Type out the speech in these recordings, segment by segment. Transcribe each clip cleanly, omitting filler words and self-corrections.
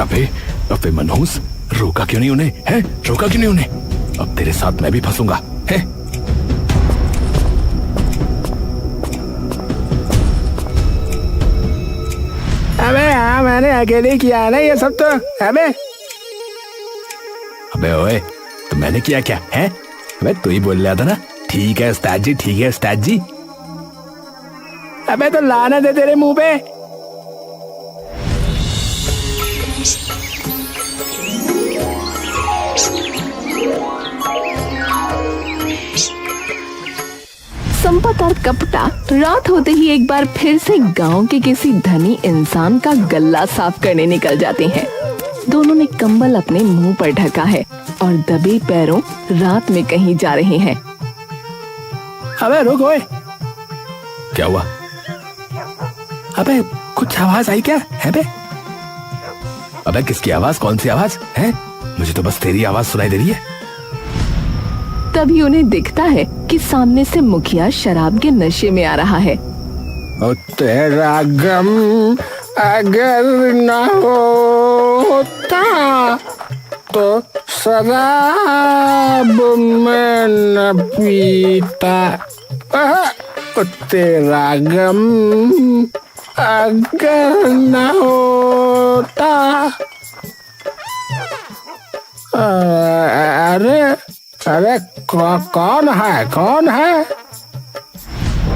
अबे अबे मनहूस, रोका क्यों नहीं उन्हें? हैं? रोका क्यों नहीं उन्हें? अब तेरे साथ मैं भी फंसूंगा। हैं? अबे हाँ, मैंने अकेले किया है ना ये सब तो। अबे ओए, तो मैंने किया क्या है? अबे तू ही बोल रहा था ना, ठीक है उस्ताद जी, ठीक है उस्ताद जी। अबे तो लाना दे तेरे मुंह पे। संपत और कपटा रात होते ही एक बार फिर से गांव के किसी धनी इंसान का गल्ला साफ करने निकल जाते हैं। दोनों ने कंबल अपने मुंह पर ढका है और दबे पैरों रात में कहीं जा रहे हैं। अबे रुक ओए। क्या हुआ? अबे कुछ आवाज आई क्या है बे? अबे किसकी आवाज? कौन सी आवाज है? मुझे तो बस तेरी आवाज सुनाई दे रही है। तभी उन्हें दिखता है कि सामने से मुखिया शराब के नशे में आ रहा है। तेरा गम अगर न होता तो शराब में न पीता। तेरा गम अगर न होता। अरे अरे कौन है? कौन है?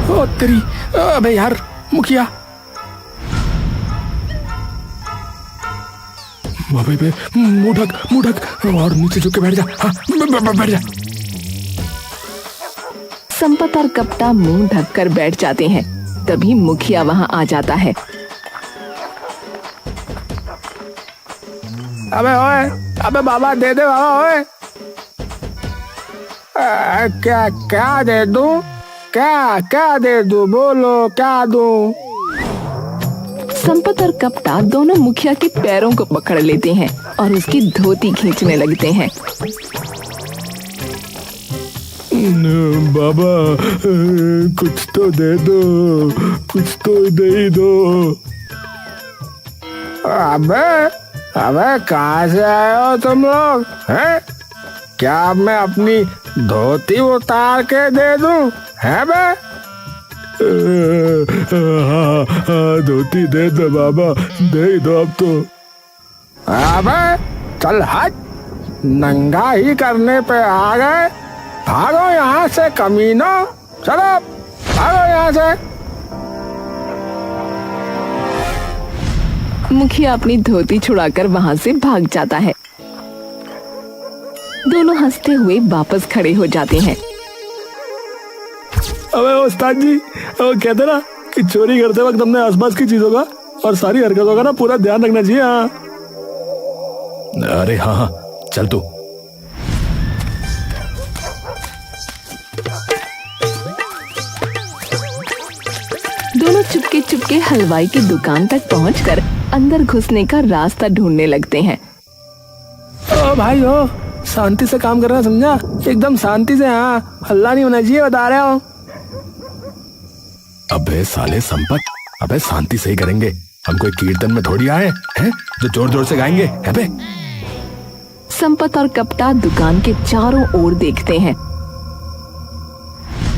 ओ तेरी, अबे यार मुखिया। अबे बे, मुंह ढक और नीचे झुक के बैठ जा। हाँ, बैठ जा। संपत और कपटा मुंह ढककर बैठ जाते हैं। तभी मुखिया वहां आ जाता है। अबे ओए, अबे बाबा दे दे बाबा ओए। क्या क्या दे दूं? क्या दे दूं? बोलो क्या दूं? संपत और कपटा दोनों मुखिया के पैरों को पकड़ लेते हैं और उसकी धोती खींचने लगते हैं। बाबा कुछ तो दे दो, कुछ तो दे दो। अबे कहाँ से आए हो तुम लोग? हैं? क्या मैं अपनी धोती उतार के दे दूं? है बे? हाँ, धोती दे दो बाबा, दे दो अब तो। अबे चल हट, नंगा ही करने पे आ गए। भागो यहाँ से कमीनो, चलो भागो यहाँ से। मुखिया अपनी धोती छुड़ाकर वहां से भाग जाता है। दोनों हंसते हुए वापस खड़े हो जाते हैं। अबे उस्ताद जी, कहते ना कि चोरी करते वक्त हमने आसपास की चीजों का और सारी हरकतों का ना पूरा ध्यान रखना चाहिए। हाँ अरे हाँ हाँ, चल तू। दोनों चुपके चुपके हलवाई की दुकान तक पहुंचकर अंदर घुसने का रास्ता ढूंढने लगते हैं। ओ भाई ओ, शांति से काम करना, समझा? एकदम शांति से। हाँ, हल्ला नहीं होना चाहिए, बता रहे हो। अबे साले संपत, अबे शांति से ही करेंगे। हम कोई कीर्तन में थोड़ी आए हैं जो जोर जोर से गाएंगे। अबे संपत और कपटा दुकान के चारों ओर देखते हैं।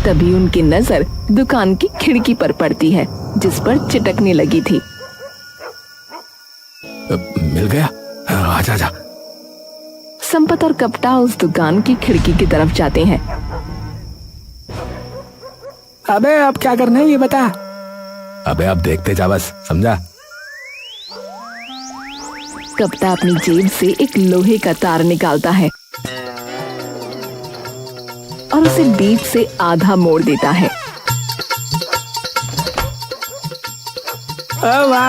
तभी उनकी नजर दुकान की खिड़की पर पड़ती है जिस पर चिटकने लगी थी। मिल गया, आजा आजा। संपत और कपटा उस दुकान की खिड़की की तरफ जाते हैं। अबे अब क्या करना है ये बता। अबे अब देखते जा बस, समझा? कपटा अपनी जेब से एक लोहे का तार निकालता है और उसे बीच से आधा मोड़ देता है।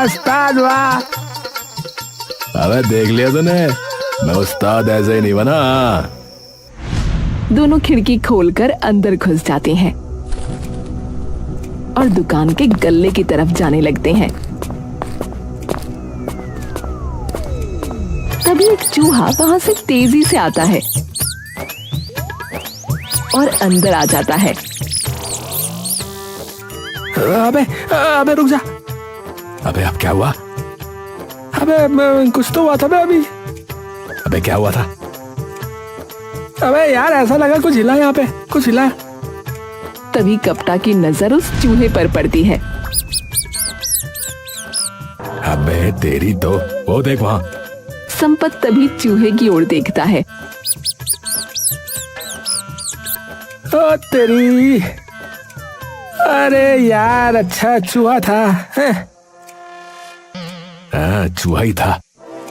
उस्ताद वाह। अबे देख लिया तूने, मैं उस्ताद ऐसे ही नहीं बना। दोनों खिड़की खोलकर अंदर घुस जाते हैं और दुकान के गल्ले की तरफ जाने लगते हैं। तभी एक चूहा वहां से तेजी से आता है और अंदर आ जाता है। अबे रुक जा। अबे अब क्या हुआ? कुछ तो हुआ था बे अभी। अबे क्या हुआ था? अबे यार ऐसा लगा कुछ हिला, यहाँ पे कुछ हिला। तभी कपटा की नजर उस चूहे पर पड़ती है। अबे तेरी तो, वो देख वहां। संपत तभी चूहे की ओर देखता है। ओ तेरी, अरे यार अच्छा चूहा था। हाँ चूहा ही था।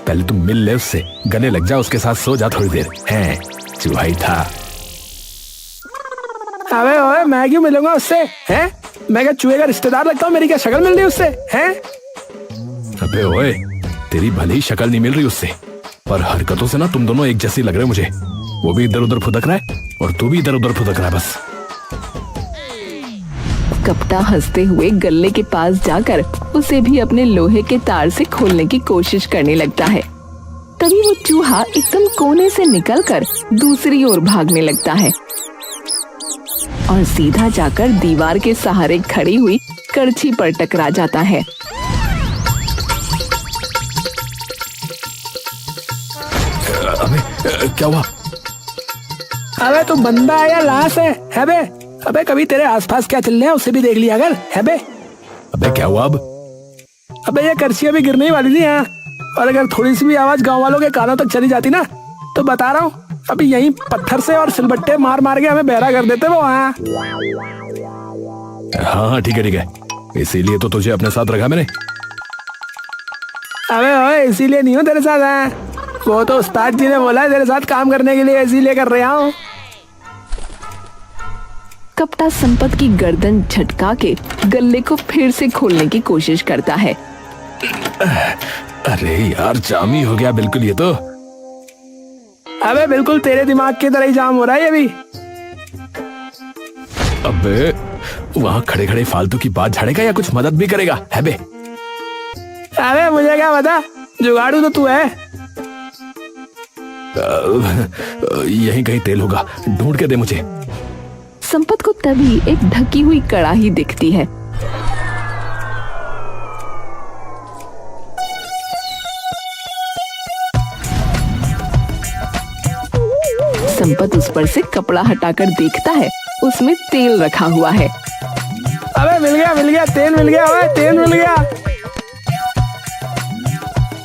पहले तुम मिल ले उससे, गले लग जा, उसके साथ सो जा थोड़ी देर। है चूहा ही था। अबे ओए मैं क्यों मिलूंगा उससे? हैं? मैं क्या चूहे का रिश्तेदार लगता हूँ? मेरी क्या शक्ल मिल रही है उससे? हैं? अबे ओए, तेरी भली शक्ल नहीं मिल रही उससे, पर हरकतों से ना तुम दोनों एक जैसी लग रहे हो मुझे। वो भी इधर उधर फुदक रहा है और तू भी इधर उधर फुदक रहा है बस। कपटा हंसते हुए गल्ले के पास जाकर उसे भी अपने लोहे के तार से खोलने की कोशिश करने लगता है। तभी वो चूहा एकदम कोने से निकलकर दूसरी ओर भागने लगता है और सीधा जाकर दीवार के सहारे खड़ी हुई करछी पर टकरा जाता है। अबे क्या हुआ? अबे तू बंदा है या लाश है बे? अबे कभी तेरे आसपास क्या चल रहा है उसे भी देख लिया अगर, है बे? अबे क्या हुआ अब? अबे ये करछी अभी गिरने ही वाली थी यहाँ, और अगर थोड़ी सी भी आवाज गांव वालों के कानों तक चली जाती ना, तो बता रहा हूँ अभी यहीं पत्थर से और सिलबट्टे मार मार के हमें बहरा कर देते वो। हाँ हाँ ठीक है, इसीलिए तो तुझे अपने साथ रखा मैंने। अबे ओए इसीलिए नहीं हूँ तेरे साथ। है वो तो उस्ताद जी ने बोला है तेरे साथ काम करने के लिए, इसीलिए कर रहा हूँ। कपटा संपत की गर्दन झटका के गल्ले को फिर से खोलने की कोशिश करता है। अरे यार जामी हो गया बिल्कुल ये तो। अबे बिल्कुल तेरे दिमाग की तरह ही जाम हो रहा है ये भी। अबे वहाँ खड़े खड़े फालतू की बात झाड़ेगा या कुछ मदद भी करेगा? है बे? अबे मुझे क्या पता, जुगाड़ू तो तू है। यहीं कहीं तेल होगा, ढूंढ के दे मुझे। संपत को तभी एक ढकी हुई कड़ाही दिखती है। संपत उस पर से कपड़ा हटाकर देखता है, उसमें तेल रखा हुआ है। अबे मिल गया तेल मिल गया, ओए तेल मिल गया।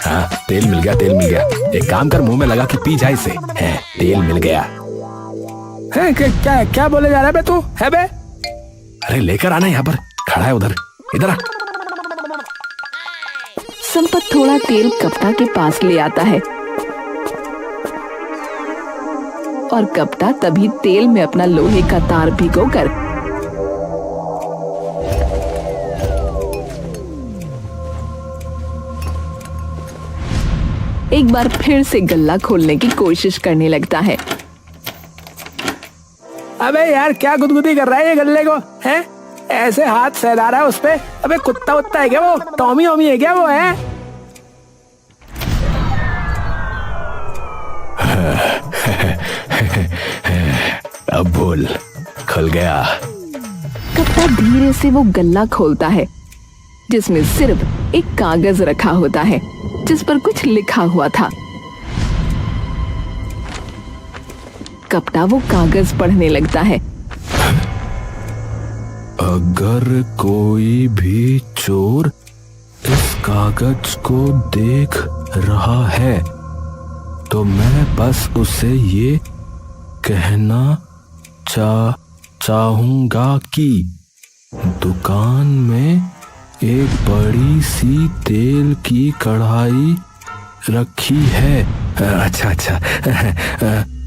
हाँ तेल मिल गया। एक काम कर, मुंह में लगा के पी जा इसे। है तेल मिल गया। है क्या क्या बोले जा रहा है बे तू? है बे? अरे लेकर आना, यहाँ पर खड़ा है उधर, इधर आ। संपत थोड़ा तेल कपटा के पास ले आता है और कपटा तभी तेल में अपना लोहे का तार भिगोकर एक बार फिर से गल्ला खोलने की कोशिश करने लगता है। अबे यार क्या गुदगुदी कर रहा है ये गल्ले को? है ऐसे हाथ सहला रहा है उस पे। अबे कुत्ता उत्ता है क्या वो? टॉमी ओमी है क्या वो? है अब बोल, खुल गया। कपटा धीरे से वो गल्ला खोलता है जिसमें सिर्फ एक कागज रखा होता है जिस पर कुछ लिखा हुआ था। कपटा वो कागज पढ़ने लगता है। अगर कोई भी चोर इस कागज को देख रहा है तो मैं बस उसे ये कहना चाहूंगा कि दुकान में एक बड़ी सी तेल की कढ़ाई रखी है। अच्छा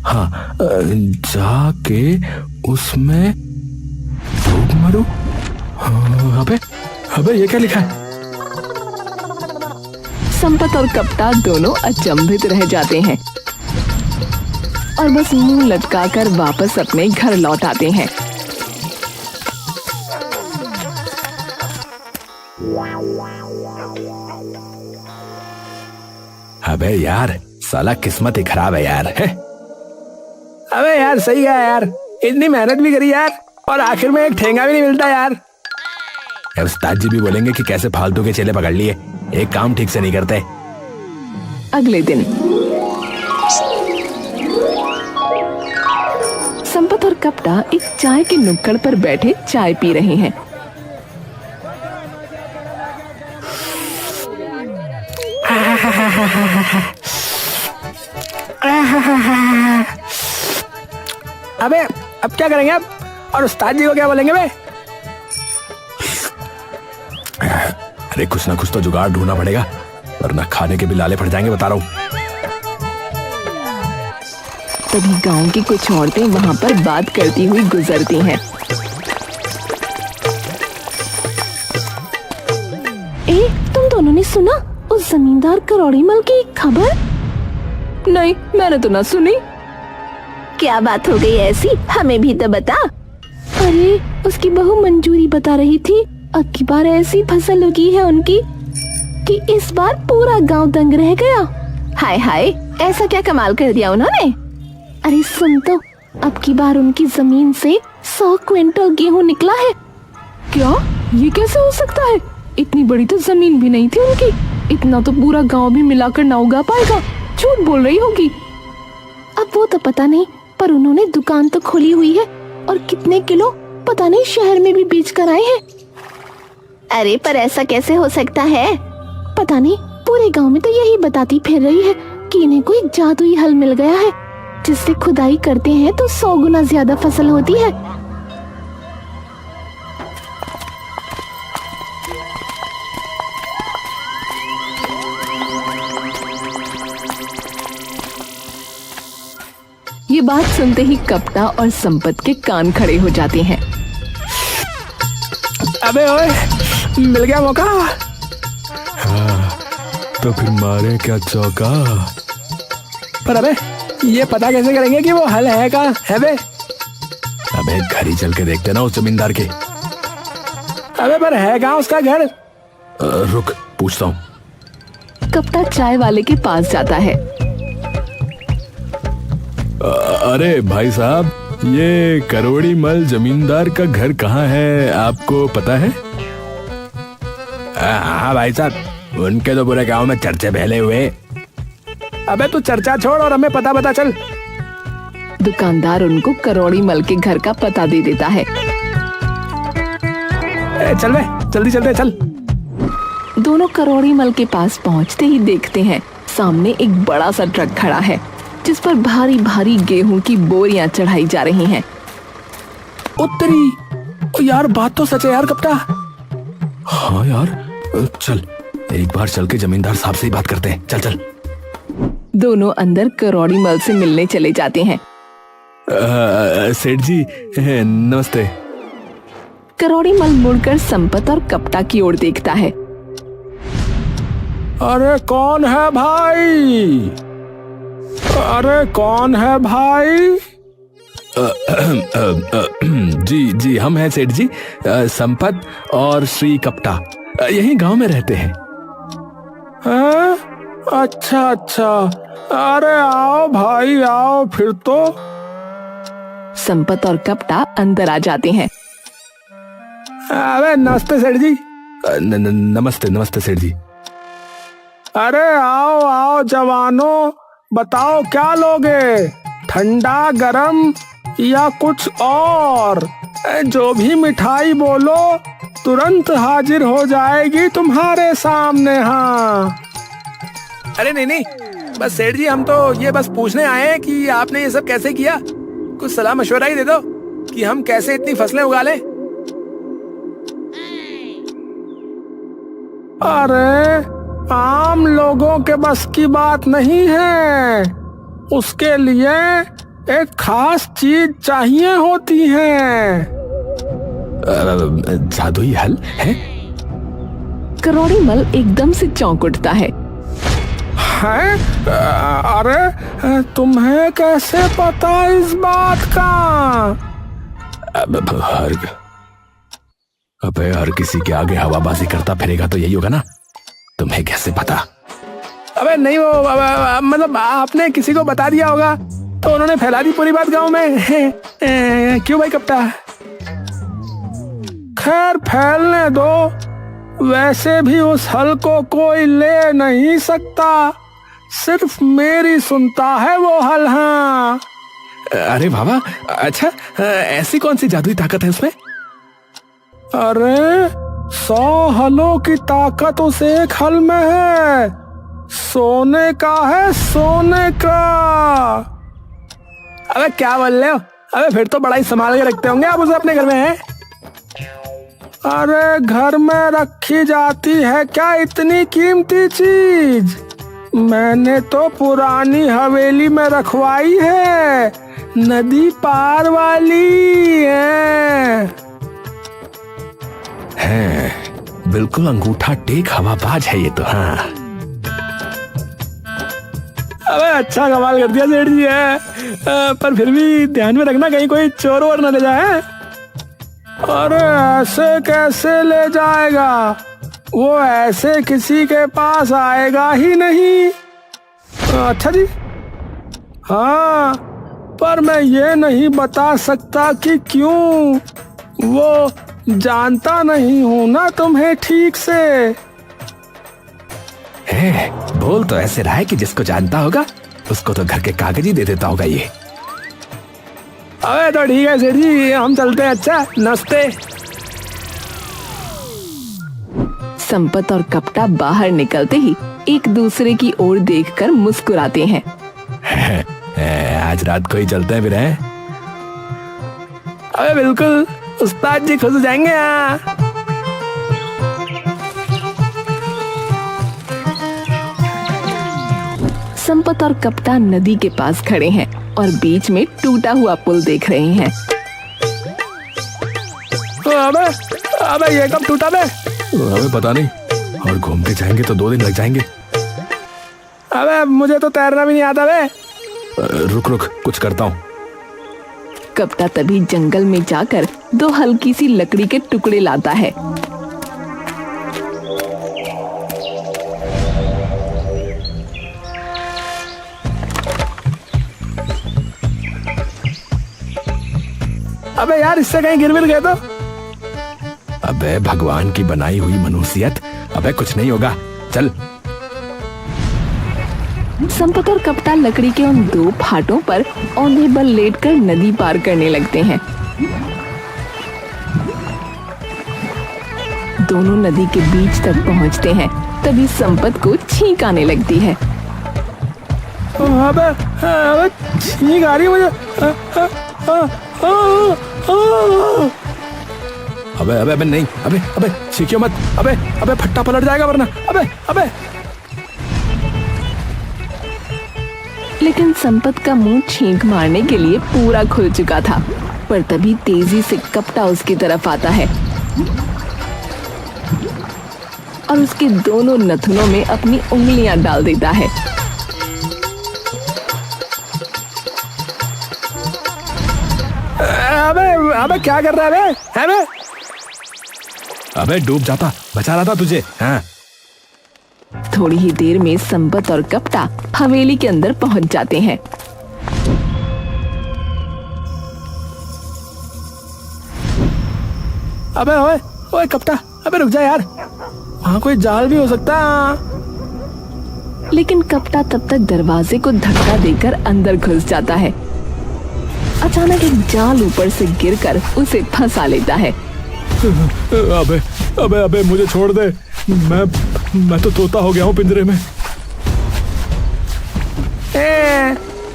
हाँ, जाके उसमें फूंक मारो। अबे ये क्या लिखा है? संपत और कपटा दोनों अचंभित रह जाते हैं और बस मुंह लटकाकर वापस अपने घर लौट आते हैं। अबे यार साला किस्मत ही खराब है यार। है? अबे यार सही है यार, इतनी मेहनत भी करी यार और आखिर में एक ठेंगा भी नहीं मिलता यार। उस्ताद जी भी बोलेंगे कि कैसे फालतू के चेले पकड़ लिए, एक काम ठीक से नहीं करते। अगले दिन संपत और कपटा एक चाय के नुक्कड़ पर बैठे चाय पी रहे हैं। अबे अब क्या करेंगे अब, और उस्ताद जी को क्या बोलेंगे बे? अरे कुछ ना कुछ तो जुगाड़ ढूंढना पड़ेगा, वरना खाने के भी लाले पड़ जाएंगे, बता रहा हूँ। तभी गांव की कुछ औरतें वहां पर बात करती हुई गुजरती हैं। तुम दोनों ने सुना उस जमींदार करोड़ीमल की खबर? नहीं, मैंने तो ना सुनी। क्या बात हो गई ऐसी, हमें भी तो बता। अरे उसकी बहू मंजूरी बता रही थी, अब की बार ऐसी फसल उगी है उनकी कि इस बार पूरा गांव दंग रह गया। हाय हाय, ऐसा क्या कमाल कर दिया उन्होंने? अरे सुन तो, अब की बार उनकी जमीन से 100 क्विंटल गेहूं निकला है। क्या? ये कैसे हो सकता है? इतनी बड़ी तो जमीन भी नहीं थी उनकी, इतना तो पूरा गांव भी मिलाकर ना उगा पाएगा। झूठ बोल रही होगी। अब वो तो पता नहीं, पर उन्होंने दुकान तो खोली हुई है और कितने किलो पता नहीं शहर में भी बेच कर आए हैं। अरे पर ऐसा कैसे हो सकता है? पता नहीं, पूरे गांव में तो यही बताती फिर रही है कि इन्हें कोई जादुई हल मिल गया है, जिससे खुदाई करते हैं तो 100 गुना ज्यादा फसल होती है। ये बात सुनते ही कपटा और संपत के कान खड़े हो जाते हैं। अबे ओए, मिल गया मौका। हाँ, तो फिर मारे क्या चौका। पर अबे ये पता कैसे करेंगे कि वो हल है का है बे? अबे घर ही चल के देखते ना उस जमींदार के। अबे पर है कहाँ उसका घर? रुक, पूछता हूँ। कपटा चाय वाले के पास जाता है। अरे भाई साहब, ये करोड़ीमल जमींदार का घर कहाँ है, आपको पता है? हाँ भाई साहब, उनके तो पूरे गांव में चर्चे फैले हुए। अबे तू चर्चा छोड़ और हमें पता बता चल। दुकानदार उनको करोड़ीमल के घर का पता दे देता है। चल बे, जल्दी चलते चल। दोनों करोड़ीमल के पास पहुंचते ही देखते हैं सामने एक बड़ा सा ट्रक खड़ा है, जिस पर भारी भारी गेहूं की बोरियां चढ़ाई जा रही हैं। उत्तरी, ओ यार बात तो सच है यार कपटा। हाँ यार, चल एक बार चल के जमींदार साहब से ही बात करते हैं। चल चल। दोनों अंदर करोड़ीमल से मिलने चले जाते हैं। सेठ जी नमस्ते। करोड़ीमल मुड़कर संपत और कपटा की ओर देखता है। अरे कौन है भाई? अरे कौन है भाई? जी जी, हम हैं सेठ जी, संपत और श्री कपटा, यही गांव में रहते हैं। अच्छा अच्छा, अरे आओ भाई आओ फिर तो। संपत और कपटा अंदर आ जाते हैं। अरे नमस्ते सेठ जी। नमस्ते नमस्ते सेठ जी। अरे आओ आओ जवानों, बताओ क्या लोगे, ठंडा गरम या कुछ और? जो भी मिठाई बोलो तुरंत हाजिर हो जाएगी तुम्हारे सामने। हाँ। अरे नहीं नहीं, बस सेठ जी हम तो ये बस पूछने आए हैं कि आपने ये सब कैसे किया। कुछ सलाह मशवरा ही दे दो कि हम कैसे इतनी फसलें उगा लें। अरे आम लोगों के बस की बात नहीं है, उसके लिए एक खास चीज चाहिए होती है। जादुई हल है? करोड़ीमल एकदम से चौंक उठता है। हैं? अरे तुम्हें कैसे पता इस बात का? अबे हर किसी के आगे हवाबाजी करता फिरेगा तो यही होगा ना, तुम्हें कैसे पता? अबे नहीं, वो मतलब आपने किसी को बता दिया होगा तो उन्होंने फैला दी पूरी बात गांव में। क्यों भाई कपटा? खैर फैलने दो, वैसे भी उस हल को कोई ले नहीं सकता, सिर्फ मेरी सुनता है वो हल। हाँ अरे बाबा, अच्छा ऐसी कौन सी जादुई ताकत है उसमें? अरे 100 हलों की ताकत उस एक हल में है। सोने का है, सोने का। अबे क्या बोल रहे हो? अबे फिर तो बड़ा ही संभाल के रखते होंगे आप उसे अपने घर में, हैं? अरे घर में रखी जाती है क्या इतनी कीमती चीज? मैंने तो पुरानी हवेली में रखवाई है, नदी पार वाली है। बिल्कुल अंगूठा टेक हवाबाज है ये तो। हाँ अबे अच्छा कमाल कर दिया सेठ जी है, पर फिर भी ध्यान में रखना कहीं कोई चोर वोर न ले जाए। अरे ऐसे कैसे ले जाएगा? वो ऐसे किसी के पास आएगा ही नहीं। अच्छा जी, हाँ, पर मैं ये नहीं बता सकता कि क्यों। वो जानता नहीं हूं ना तुम्हें ठीक से। है, बोल तो ऐसे रहा है कि जिसको जानता होगा उसको तो घर के कागज ही दे देता होगा ये। अबे तो ठीक है सेठ जी, हम चलते हैं। अच्छा नमस्ते। संपत और कपटा बाहर निकलते ही एक दूसरे की ओर देखकर मुस्कुराते हैं। आज रात को ही चलते हैं फिर, हैं? अबे बिल्कुल, उस्ताद जी खुश हो जाएंगे। यहाँ संपत और कपटा नदी के पास खड़े हैं और बीच में टूटा हुआ पुल देख रहे हैं। अबे अबे ये कब टूटा बे? हमें पता नहीं, और घूमते जाएंगे तो 2 दिन लग जाएंगे। अबे मुझे तो तैरना भी नहीं आता बे। रुक रुक, कुछ करता हूँ। कपटा तभी जंगल में जाकर 2 हल्की सी लकड़ी के टुकड़े लाता है। अबे यार इससे कहीं गिर गए तो? अबे भगवान की बनाई हुई मनुष्यत, अबे कुछ नहीं होगा, चल। संपत और कपटा लकड़ी के उन 2 फाटों पर औंधे बल लेटकर नदी पार करने लगते हैं। दोनों नदी के बीच तक पहुंचते हैं, तभी संपत को छींक आने लगती है। अबे अबे छींक आ रही है मुझे। अबे अबे अबे नहीं, अबे अबे छींकियो मत, अबे अबे फट्टा पलट जाएगा वरना। अबे अबे। लेकिन संपत का मुंह छींक मारने के लिए पूरा खुल चुका था, पर तभी तेजी से कपटा उसकी तरफ आता है और उसके दोनों नथुनों में अपनी उंगलियां डाल देता है। अबे अबे क्या कर रहा है बे? बे? अबे डूब जाता, बचा रहा था तुझे। हाँ थोड़ी ही देर में संपत और कपटा हवेली के अंदर पहुंच जाते हैं। अबे ओए ओए कपटा, अबे रुक जा यार, वहाँ कोई जाल भी हो सकता है। लेकिन कपटा तब तक दरवाजे को धक्का देकर अंदर घुस जाता है। अचानक एक जाल ऊपर से गिरकर उसे फंसा लेता है। अबे अबे अबे मुझे छोड़ दे, मैं तो तोता हो गया हूँ पिंजरे में।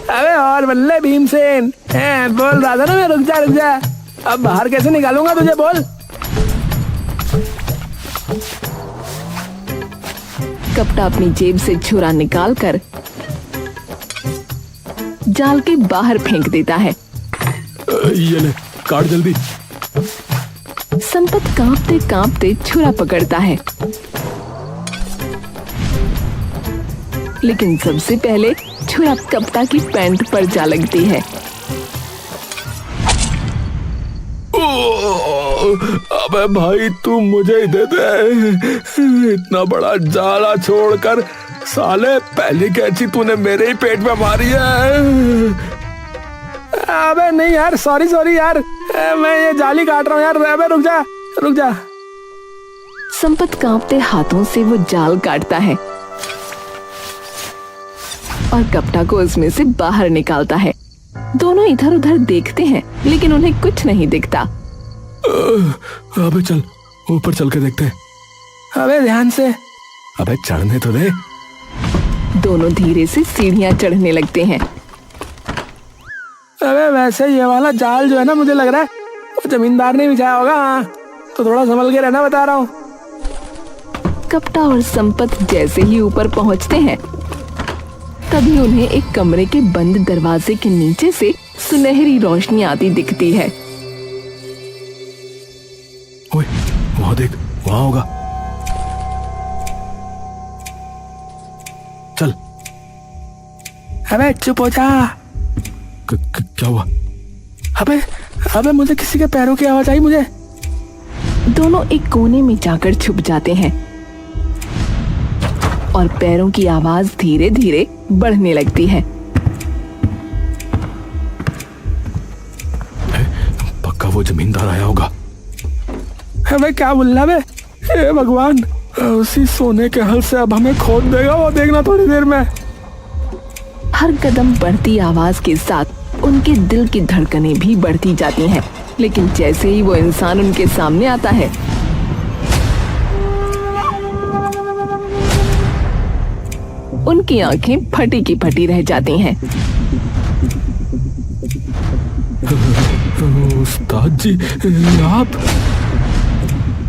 अबे और बल्ले भीमसेन, बोल रहा था ना मैं, रुक जा। अब बाहर कैसे निकालूंगा तुझे, बोल। कपटा अपनी जेब से छुरा निकालकर जाल के बाहर फेंक देता है। ये ले, काट जल्दी। संपत कांपते कांपते छुरा पकड़ता है, लेकिन सबसे पहले छुरा कपटा की पैंट पर जा लगती है। अबे भाई तू मुझे ही दे दे, इतना बड़ा जाला छोड़कर साले पहली कैंची तूने मेरे ही पेट में मारी है। अबे नहीं यार, सॉरी यार, मैं ये जाली काट रहा हूँ यार। अबे रुक जा। संपत कांपते हाथों से वो जाल काटता है। और कपटा को उसमें से बाहर निकालता है। दोनों इधर उधर देखते हैं लेकिन उन्हें कुछ नहीं दिखता। अबे चल ऊपर चल के देखते हैं। अबे ध्यान से। अबे चढ़ने तो दे। दोनों धीरे से सीढ़ियां चढ़ने लगते हैं। अबे वैसे ये वाला जाल जो है ना, मुझे लग रहा है वो जमींदार ने बिछाया होगा। हाँ, तो थोड़ा संभल के रहना, बता रहा हूँ। कपटा और संपत जैसे ही ऊपर पहुंचते हैं तभी उन्हें एक कमरे के बंद दरवाजे के नीचे से सुनहरी रोशनी आती दिखती है। ओए वहां देख, वहां होगा। चल। अबे चुप हो जा। क्या हुआ? अबे मुझे किसी के पैरों की आवाज आई मुझे। दोनों एक कोने में जाकर छुप जाते हैं और पैरों की आवाज धीरे धीरे बढ़ने लगती है। पक्का वो जमींदार आया होगा। अबे क्या बोल रहा है? हे भगवान, उसी सोने के हल से अब हमें खोद देगा वो, देखना थोड़ी देर में। हर कदम बढ़ती आवाज के साथ उनके दिल की धड़कनें भी बढ़ती जाती हैं, लेकिन जैसे ही वो इंसान उनके सामने आता है उनकी आंखें फटी की फटी रह जाती हैं। उस्ताद जी आप?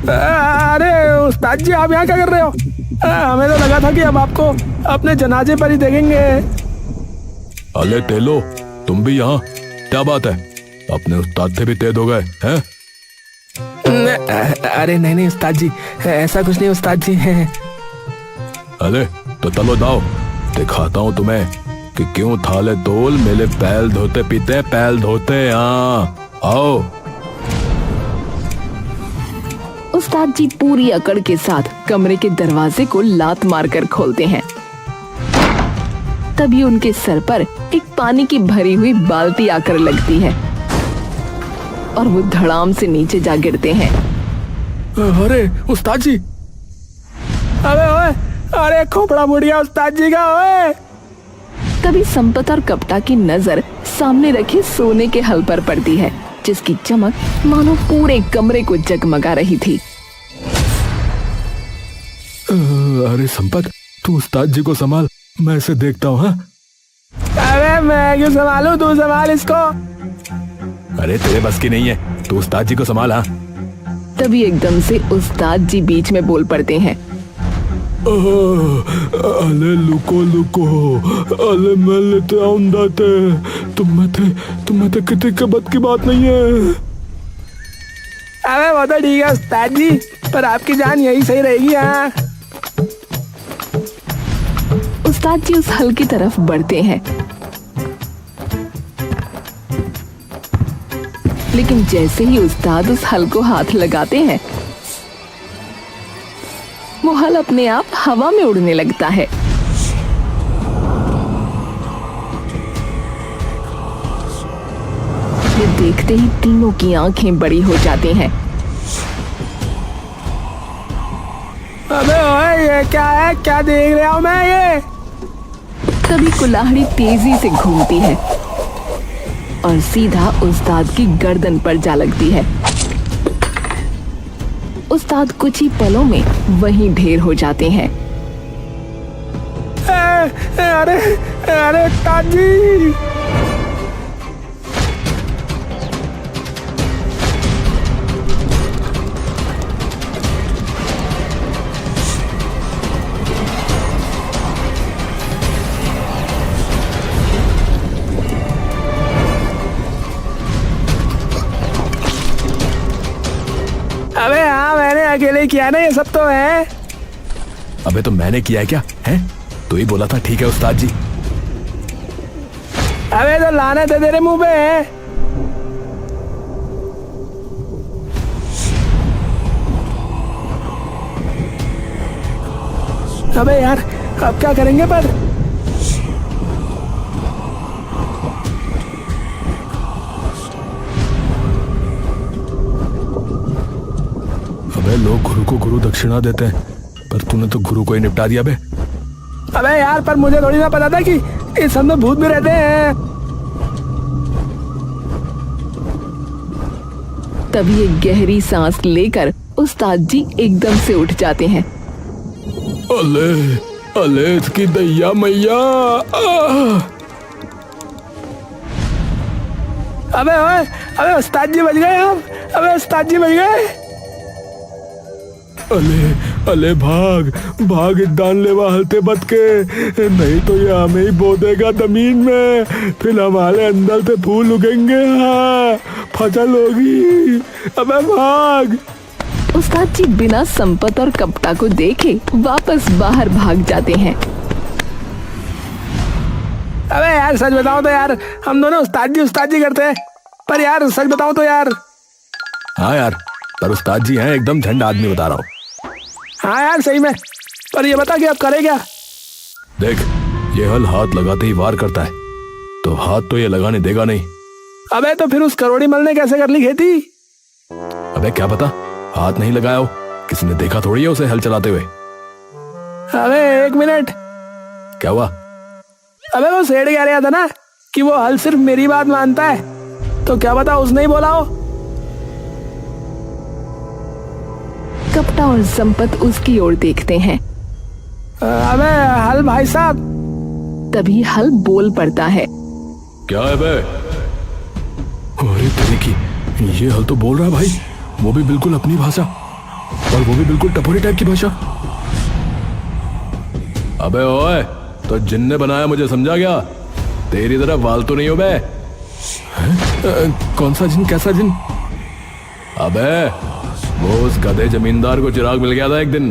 अरे उस्ताद जी, आप यहाँ क्या कर रहे हो? हमें तो लगा था कि अब आपको अपने जनाजे पर ही देखेंगे। अले टेलो, तुम भी यहाँ? क्या बात है, अपने उस्ताद से भी तेज हो गए हैं? अरे नहीं उस्ताद जी, ऐसा कुछ नहीं उस्ताद जी। अरे तो चलो जाओ, दिखाता हूँ तुम्हें कि क्यों थाले तोल मेले पैल धोते पीते पैल धोते। हाँ आओ। उस्ताद जी पूरी अकड़ के साथ कमरे के दरवाजे को लात मारकर खोलते हैं। तभी उनके सर पर एक पानी की भरी हुई बाल्टी आकर लगती है और वो धड़ाम से नीचे जा गिरते हैं। अरे उस्ताद जी, अबे ओए, अरे खोपड़ा मुड़िया उस्ताद जी का। ओए तभी संपत और कपटा की नजर सामने रखे सोने के हल पर पड़ती है, जिसकी चमक मानो पूरे कमरे को जगमगा रही थी। अरे संपत, तू उस्ताद जी को संभाल, मैं इसे देखता हूँ। हाँ अबे मैं क्यों संभालूं, तू संभाल इसको। अरे तेरे बस की नहीं है, तू उस्ताद जी को संभाल। हाँ तभी एकदम से उस्ताद जी बीच में बोल पड़ते हैं। अले लुको लुको, अले मैं लेते आऊंदाते, तुम्हें थे कितने कबत की बात नहीं है। अबे वो तो ठीक है उस्ताद जी, पर आपकी जान यही सही रहेगी। हाँ उस्ताद जी उस हल की तरफ बढ़ते हैं, लेकिन जैसे ही उस्ताद उस हल को हाथ लगाते हैं वो हल अपने आप हवा में उड़ने लगता है। ये देखते ही तीनों की आंखें बड़ी हो जाती हैं। अबे ओए, ये क्या है? क्या देख रहा हूँ मैं ये? तभी कुल्हाड़ी तेजी से घूमती है और सीधा उस्ताद की गर्दन पर जा लगती है। उस्ताद कुछ ही पलों में वहीं ढेर हो जाते हैं। अरे उस्ताद जी, अबे हाँ, मैंने अकेले किया ना ये सब तो है। अबे तो मैंने किया है क्या? है तू ही बोला था। ठीक है उस्ताद जी। अबे तो लानत है तेरे मुंह पे है। अबे यार, अब क्या करेंगे पर? अबे लोग गुरु को गुरु दक्षिणा देते हैं, पर तूने तो गुरु को ही निपटा दिया बे। अबे यार, पर मुझे थोड़ी ना पता था कि इस अंदर भूत भी रहते हैं। तभी एक गहरी सांस लेकर उस्ताद जी एकदम से उठ जाते हैं। अले अले इसकी दैया मैया। अबे ओए, अबे उस्ताद जी बच गए हम। अबे उस्ताद जी बच गए। अले अले भाग भाग जानलेवा हलते बच के, नहीं तो ये हमें ही बो देगा जमीन में, फिर हमारे अंदर से फूल उगेंगे। हाँ, फसल होगी। अबे भाग। उस्ताद जी बिना संपत और कपटा को देखे वापस बाहर भाग जाते हैं। अबे यार सच बताओ तो यार, हम दोनों उस्ताद जी करते हैं, पर यार सच बताओ तो यार। हाँ यार, पर उस्ताद जी हैं एकदम झंड आदमी, बता रहा हूँ। हाँ यार सही में, पर ये बता कि अब करे क्या? देख, ये हल हाथ लगाते ही वार करता है, तो हाथ तो ये लगाने देगा नहीं। अबे तो फिर उस करोड़ी मल ने कैसे कर ली खेती? अबे क्या पता, हाथ नहीं लगाया हो, किसी ने देखा थोड़ी है उसे हल चलाते हुए। अबे एक मिनट, क्या हुआ? अबे वो सेठ कह रहा था ना कि वो हल सिर्फ मेरी बात मानता है, तो क्या पता उसने ही बोला हो। कपटा और संपत उसकी ओर देखते हैं। अबे हल भाई साहब। तभी हल बोल पड़ता है। क्या है बे? अरे तेरे की, ये हल तो बोल रहा है भाई, वो भी बिल्कुल अपनी भाषा, और वो भी बिल्कुल टपोरी टाइप की भाषा। अबे ओए, तो जिन ने बनाया मुझे समझा गया, तेरी तरह फालतू नहीं हो बे। कौन सा जिन, कैसा जिन? अबे वो उस गधे जमींदार को चिराग मिल गया था एक दिन,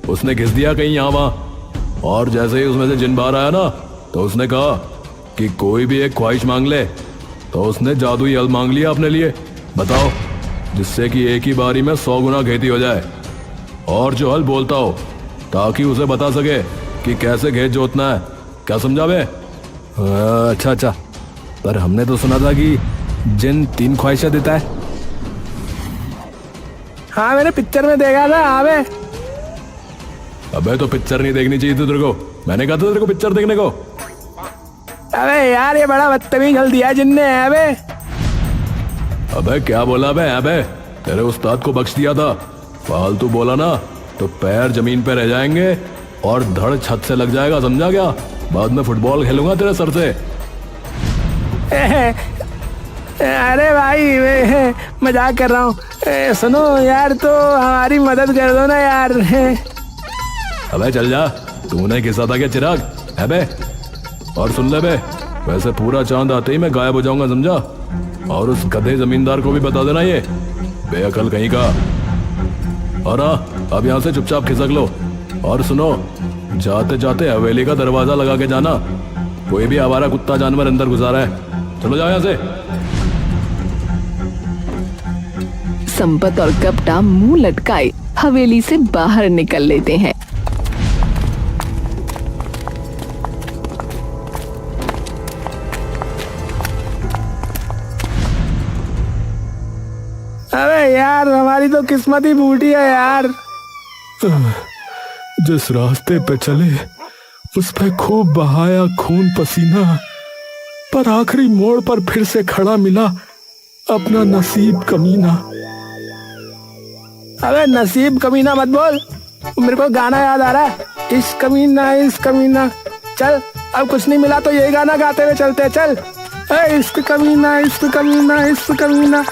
उसने घिस दिया कहीं यहाँ वहां, और जैसे ही उसमें से जिन बाहर आया ना, तो उसने कहा कि कोई भी एक ख्वाहिश मांग ले, तो उसने जादुई हल मांग लिया अपने लिए। बताओ, जिससे कि एक ही बारी में 100 गुना खेती हो जाए, और जो हल बोलता हो, ताकि उसे बता सके कि कैसे खेत जोतना है। क्या समझा बे? अच्छा अच्छा, पर हमने तो सुना था कि जिन 3 ख्वाहिशें देता है। हाँ मैंने पिक्चर में देखा था। अबे अबे तो पिक्चर नहीं देखनी चाहिए थी तेरे को, मैंने कहा था तेरे को पिक्चर देखने को। अबे यार ये बड़ा बदतमीज हल दिया जिनने। अबे क्या बोला बे? अबे तेरे उस्ताद को बख्श दिया था, फालतू बोला ना तो पैर जमीन पे रह जाएंगे और धड़ छत से लग जाएगा, समझा क्या? बाद में फुटबॉल खेलूंगा तेरे सर से। अरे भाई मैं मजाक कर रहा हूँ। सुनो यार, तो हमारी मदद कर दो ना यार। अबे चल जा, तूने घिसा था क्या चिराग? अबे और सुन ले बे, वैसे पूरा चांद आते ही मैं गायब हो जाऊंगा, समझा? और उस गधे जमींदार को भी बता देना ये बेअकल कहीं का। और हाँ, अब यहाँ से चुपचाप खिसक लो। और सुनो, जाते जाते हवेली का दरवाजा लगा के जाना, कोई भी आवारा कुत्ता जानवर अंदर गुजारा है। चलो जाओ यहाँ से। संपत और कपटा मुंह लटकाए हवेली से बाहर निकल लेते हैं। अबे यार हमारी तो किस्मत ही फूटी है यार। जिस रास्ते पे चले उस पे खूब बहाया खून पसीना, पर आखिरी मोड़ पर फिर से खड़ा मिला अपना नसीब कमीना। अबे नसीब कमीना मत बोल, मेरे को गाना याद आ रहा है, इश्क कमीना इश्क कमीना। चल अब कुछ नहीं मिला तो यही गाना गाते हुए चलते। चल इश्क कमीना इश्क कमीना इश्क कमीना।